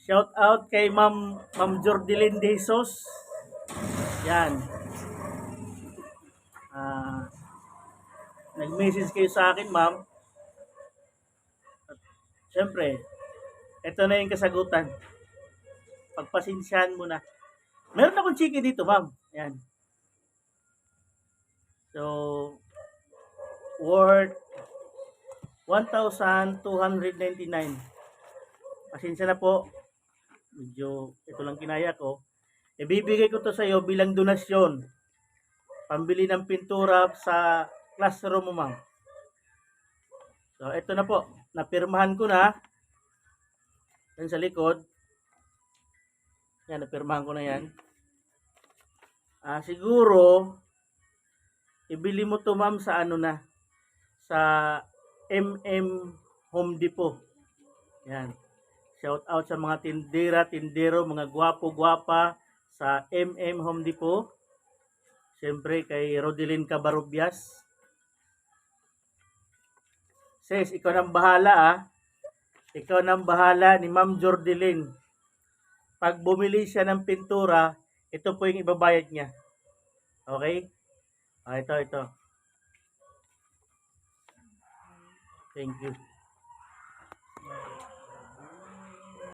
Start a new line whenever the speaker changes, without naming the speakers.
Shout out kay Ma'am Jordelyn De Jesus. Yan. Nag-message kayo sa akin, ma'am. At syempre, ito na yung kasagutan. Pagpasensyahan mo na. Meron akong chicken dito, ma'am. Yan. So, worth 1,299. Pasensya na po. Medyo ito lang kinaya ko. Ibibigay ko to sa iyo bilang donasyon. Pambili ng pintura sa classroom mo, ma'am. So, ito na po. Napirmahan ko na. Yan sa likod. Yan, napirmahan ko na yan. Siguro, ibili mo to, ma'am, sa ano na. Sa Home Depot. Yan. Shout out sa mga tindera, mga gwapo-gwapa sa Home Depot. Siyempre kay Rodelyn Cabarubias. Sis, ikaw nang bahala Ikaw nang bahala ni Ma'am Jordelyn. Pag bumili siya ng pintura, ito po yung ibabayad niya. Okay? Ito. Thank you.